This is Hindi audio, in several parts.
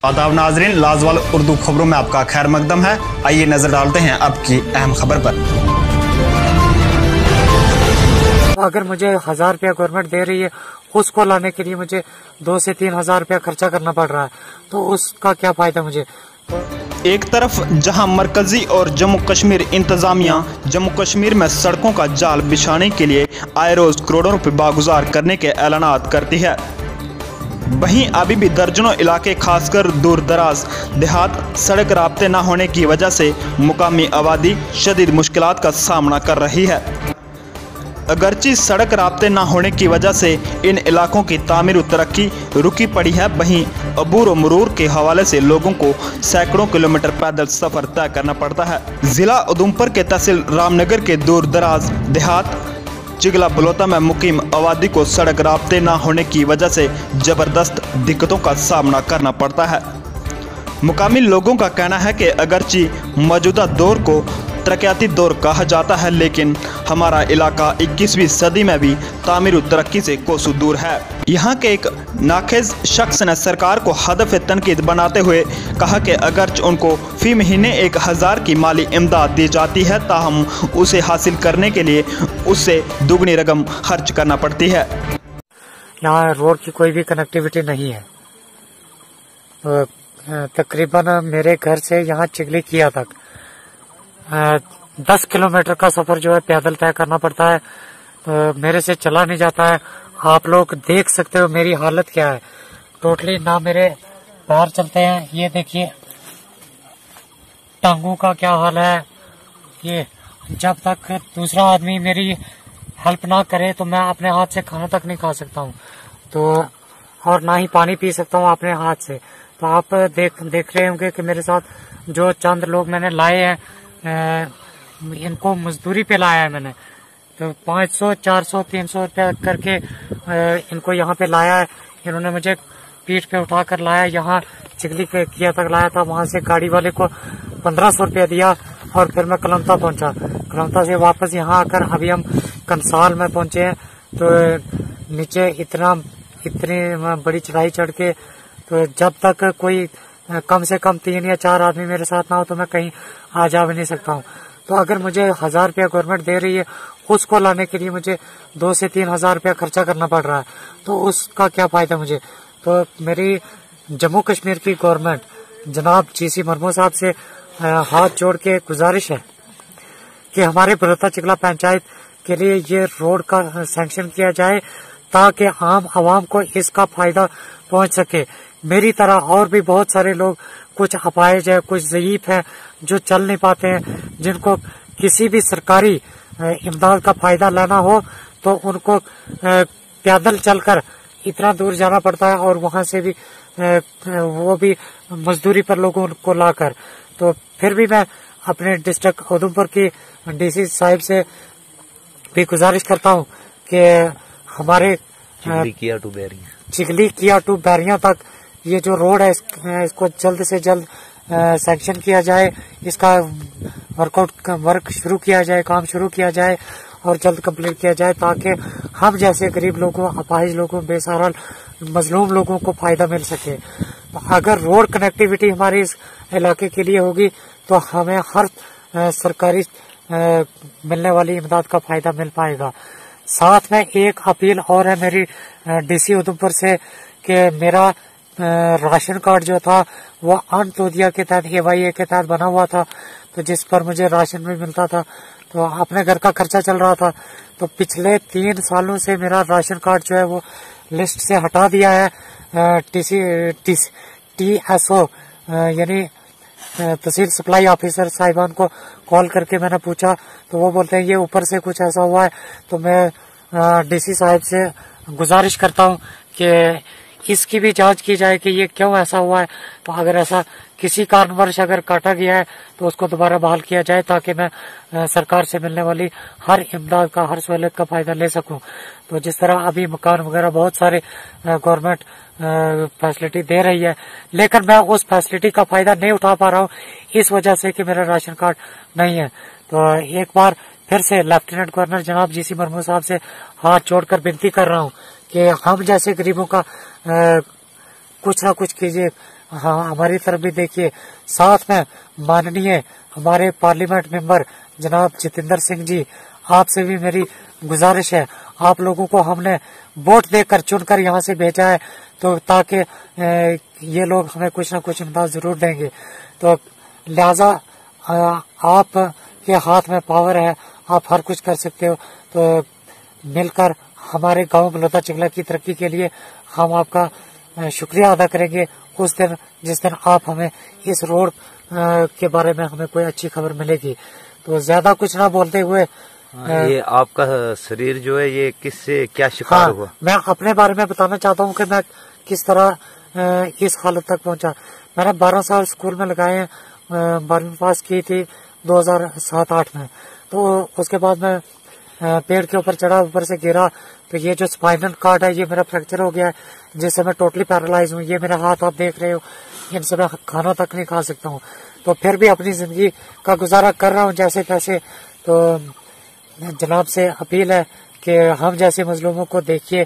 आदाब नाजरीन, लाजवाल उर्दू खबरों में आपका खैर मकदम है। आइए नजर डालते हैं अब की अहम खबर पर। अगर मुझे 1000 रुपया गवर्नमेंट दे रही है, उसको लाने के लिए मुझे 2 से 3 हजार रुपया खर्चा करना पड़ रहा है, तो उसका क्या फायदा मुझे। एक तरफ जहां मरकजी और जम्मू कश्मीर इंतजामिया जम्मू कश्मीर में सड़कों का जाल बिछाने के लिए आए रोज करोड़ों रुपए बागुजार करने के ऐलानात करती है, वहीं अभी भी दर्जनों इलाके खासकर दूर दराज देहात सड़क राब्ते न होने की वजह से मुकामी आबादी शदीद मुश्किलात का सामना कर रही है। अगरचे सड़क राब्ते न होने की वजह से इन इलाकों की तामीर व तरक्की रुकी पड़ी है, वहीं अबूर व मरूर के हवाले से लोगों को सैकड़ों किलोमीटर पैदल सफर तय करना पड़ता है। जिला उधमपुर के तहसील रामनगर के दूर दराज देहात चिगला बलोता में मुकीम आबादी को सड़क राब्ते न होने की वजह से जबरदस्त दिक्कतों का सामना करना पड़ता है। मुकामी लोगों का कहना है कि अगरचे मौजूदा दौर को तरक्याती दौर कहा जाता है, लेकिन हमारा इलाका 21वीं सदी में भी तामीर व तरक्की से कोसों दूर है। यहाँ के एक नाखेज शख्स ने सरकार को हदफ तनकीद बनाते हुए कहा कि अगरचे उनको फी महीने 1000 की माली इमदाद दी जाती है, ताहम उसे हासिल करने के लिए उससे दुगनी रकम खर्च करना पड़ती है। यहाँ रोड की कोई भी कनेक्टिविटी नहीं है। तकरीबन मेरे घर से यहाँ चिगली किया तक 10 किलोमीटर का सफर जो है पैदल तय करना पड़ता है। मेरे से चला नहीं जाता है। आप लोग देख सकते हो मेरी हालत क्या है। टोटली ना मेरे पैर चलते हैं। ये देखिए टांगों का क्या हाल है। ये जब तक दूसरा आदमी मेरी हेल्प ना करे तो मैं अपने हाथ से खाना तक नहीं खा सकता हूँ, तो और ना ही पानी पी सकता हूँ अपने हाथ से। तो आप देख रहे होंगे कि मेरे साथ जो चंद लोग मैंने लाए हैं, इनको मजदूरी पे लाया है मैंने। तो 500, 400, 300 रुपया करके इनको यहाँ पे लाया है। इन्होंने मुझे पीठ पे उठा कर लाया, यहाँ चिगली के किया तक लाया था। वहां से गाड़ी वाले को 1500 रुपया दिया और फिर मैं कलमता पहुंचा। कलमता से वापस यहाँ आकर अभी हम कंसाल में पहुंचे हैं। तो नीचे इतनी बड़ी चढ़ाई चढ़ के, तो जब तक कोई कम से कम 3 या 4 आदमी मेरे साथ ना हो तो मैं कहीं आ जा भी नहीं सकता हूँ। तो अगर मुझे 1000 रुपया गवर्नमेंट दे रही है, उसको लाने के लिए मुझे 2 से 3 हजार रुपया खर्चा करना पड़ रहा है, तो उसका क्या फायदा मुझे। तो मेरी जम्मू कश्मीर की गवर्नमेंट जनाब जीसी मरमू साहब से हाथ जोड़ के गुजारिश है कि हमारे बलोता चिगला पंचायत के लिए ये रोड का सैंक्शन किया जाए, ताकि आम आवाम को इसका फायदा पहुंच सके। मेरी तरह और भी बहुत सारे लोग, कुछ अपाहिज है, कुछ ज़ईफ है, जो चल नहीं पाते हैं, जिनको किसी भी सरकारी इमदाद का फायदा लेना हो तो उनको पैदल चलकर इतना दूर जाना पड़ता है, और वहां से भी वो भी मजदूरी पर लोगों को लाकर। तो फिर भी मैं अपने डिस्ट्रिक्ट उधमपुर की डीसी साहिब से भी गुजारिश करता हूँ कि हमारे चिगली किया टू बैरिया तक ये जो रोड है इसको जल्द से जल्द सैंक्शन किया जाए, इसका वर्क शुरू किया जाए, काम शुरू किया जाए और जल्द कंप्लीट किया जाए, ताकि हम जैसे गरीब लोगों, अपाहिज लोगों, बेसहारा मजलूम लोगों को फायदा मिल सके। तो अगर रोड कनेक्टिविटी हमारे इस इलाके के लिए होगी तो हमें हर सरकारी मिलने वाली इमदाद का फायदा मिल पाएगा। साथ में एक अपील और है मेरी डीसी उधमपुर से कि मेरा राशन कार्ड जो था वो अंत्योदया के तहत AYA के तहत बना हुआ था, तो जिस पर मुझे राशन भी मिलता था, तो अपने घर का खर्चा चल रहा था। तो पिछले 3 सालों से मेरा राशन कार्ड जो है वो लिस्ट से हटा दिया है। TSO यानी तहसील सप्लाई ऑफिसर साहिबान को कॉल करके मैंने पूछा, तो वो बोलते हैं ये ऊपर से कुछ ऐसा हुआ है। तो मैं डीसी साहब से गुजारिश करता हूँ कि इसकी भी जांच की जाए कि ये क्यों ऐसा हुआ है। तो अगर ऐसा किसी कारणवश अगर काटा गया है तो उसको दोबारा बहाल किया जाए, ताकि मैं सरकार से मिलने वाली हर इमदाद का, हर सहूलियत का फायदा ले सकूं। तो जिस तरह अभी मकान वगैरह बहुत सारे गवर्नमेंट फैसिलिटी दे रही है, लेकिन मैं उस फैसिलिटी का फायदा नहीं उठा पा रहा हूँ इस वजह से कि मेरा राशन कार्ड नहीं है। तो एक बार फिर से लेफ्टिनेंट गवर्नर जनाब जीसी मरमू साहब से हाथ जोड़कर विनती कर रहा हूँ कि हम जैसे गरीबों का कुछ ना कुछ कीजिए। हाँ हमारी तरफ भी देखिए। साथ में माननीय हमारे पार्लियामेंट मेंबर जनाब जितेंद्र सिंह जी, आपसे भी मेरी गुजारिश है, आप लोगों को हमने वोट देकर चुनकर यहाँ से भेजा है, तो ताकि ये लोग हमें कुछ ना कुछ इमदाद जरूर देंगे। तो लिहाजा आप के हाथ में पावर है, आप हर कुछ कर सकते हो। तो मिलकर हमारे गांव बलौदा चिंगला की तरक्की के लिए हम आपका शुक्रिया अदा करेंगे उस दिन जिस दिन आप हमें इस रोड के बारे में हमें कोई अच्छी खबर मिलेगी। तो ज्यादा कुछ ना बोलते हुए ये आपका शरीर जो है ये किससे क्या शिकार हुआ? मैं अपने बारे में बताना चाहता हूँ कि मैं किस तरह इस हालत तक पहुंचा। मैंने 12 साल स्कूल में लगाए हैं, 12वीं पास की थी 2007-8 में। तो उसके बाद मैं पेड़ के ऊपर चढ़ा, ऊपर से गिरा, तो ये जो स्पाइनल कार्ड है ये मेरा फ्रैक्चर हो गया है, जिससे मैं टोटली पैरालाइज हूँ। ये मेरे हाथ आप देख रहे हो, इनसे मैं खाना तक नहीं खा सकता हूँ। तो फिर भी अपनी जिंदगी का गुजारा कर रहा हूँ जैसे तैसे। तो जनाब से अपील है कि हम जैसे मजलूमों को देखिए,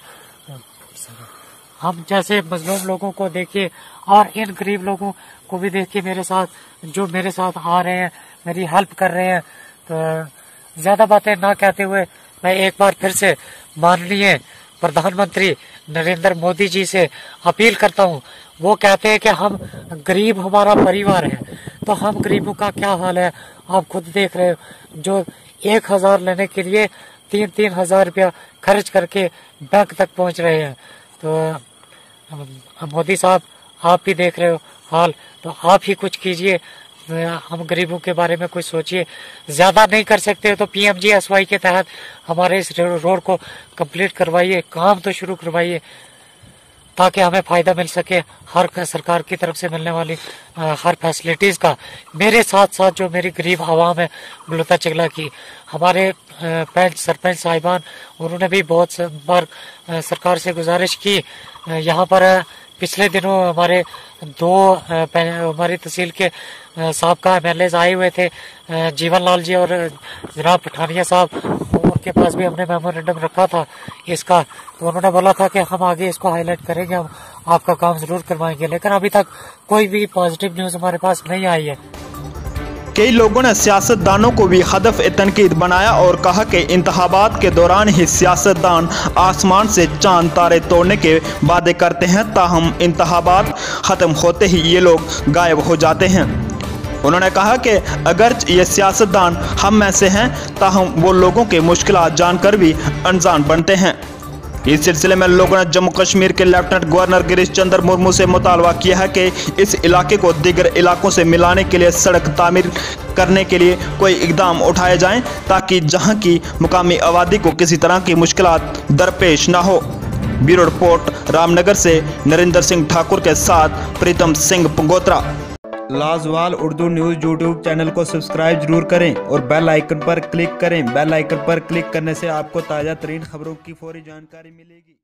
हम जैसे मजलूम लोगों को देखिए और इन गरीब लोगों को भी देखिए, मेरे साथ जो मेरे साथ आ रहे हैं, मेरी हेल्प कर रहे हैं। तो ज्यादा बातें ना कहते हुए मैं एक बार फिर से माननीय प्रधानमंत्री नरेंद्र मोदी जी से अपील करता हूँ। वो कहते हैं कि हम गरीब हमारा परिवार है, तो हम गरीबों का क्या हाल है आप खुद देख रहे हो, जो 1000 लेने के लिए 3-3 हजार रुपया खर्च करके बैंक तक पहुंच रहे हैं। तो मोदी साहब आप भी देख रहे हो हाल, तो आप ही कुछ कीजिए, हम गरीबों के बारे में कुछ सोचिए। ज्यादा नहीं कर सकते तो PMGSY के तहत हमारे इस रोड को कंप्लीट करवाइए, काम तो शुरू करवाइए, ताकि हमें फायदा मिल सके हर सरकार की तरफ से मिलने वाली हर फैसिलिटीज का। मेरे साथ साथ जो मेरी गरीब आवाम है बलौदा चिंगला की, हमारे पंच सरपंच साहिबान, उन्होंने भी बहुत बार सरकार से गुजारिश की। यहाँ पर पिछले दिनों हमारे हमारी तहसील के साबका MLAs आए हुए थे, जीवन लाल जी और जनाब पठानिया साहब, उनके पास भी हमने मेमोरेंडम रखा था इसका। तो उन्होंने बोला था कि हम आगे इसको हाईलाइट करेंगे, हम आपका काम जरूर करवाएंगे, लेकिन अभी तक कोई भी पॉजिटिव न्यूज हमारे पास नहीं आई है। कई लोगों ने सियासतदानों को भी हदफ तनकीद बनाया और कहा कि इंतखाबात के दौरान ही सियासतदान आसमान से चांद तारे तोड़ने के वादे करते हैं, ताहम इंतखाबात ख़त्म होते ही ये लोग गायब हो जाते हैं। उन्होंने कहा कि अगर ये सियासतदान हम में से हैं, ताहम वो लोगों के मुश्किलात जानकर भी अनजान बनते हैं। इस सिलसिले में लोगों ने जम्मू कश्मीर के लेफ्टिनेंट गवर्नर गिरीश चंद्र मुर्मू से मुतालबा किया है कि इस इलाके को दीगर इलाकों से मिलाने के लिए सड़क तामीर करने के लिए कोई इकदाम उठाए जाएं, ताकि जहां की मुकामी आबादी को किसी तरह की मुश्किलात दरपेश ना हो। ब्यूरो रिपोर्ट रामनगर से नरेंद्र सिंह ठाकुर के साथ Pritam Singh Pangotra. Lajwal Urdu news YouTube channel को सब्सक्राइब जरूर करें और बेल आइकन पर क्लिक करें। बेल आइकन पर क्लिक करने से आपको ताज़ा तरीन खबरों की फौरी जानकारी मिलेगी।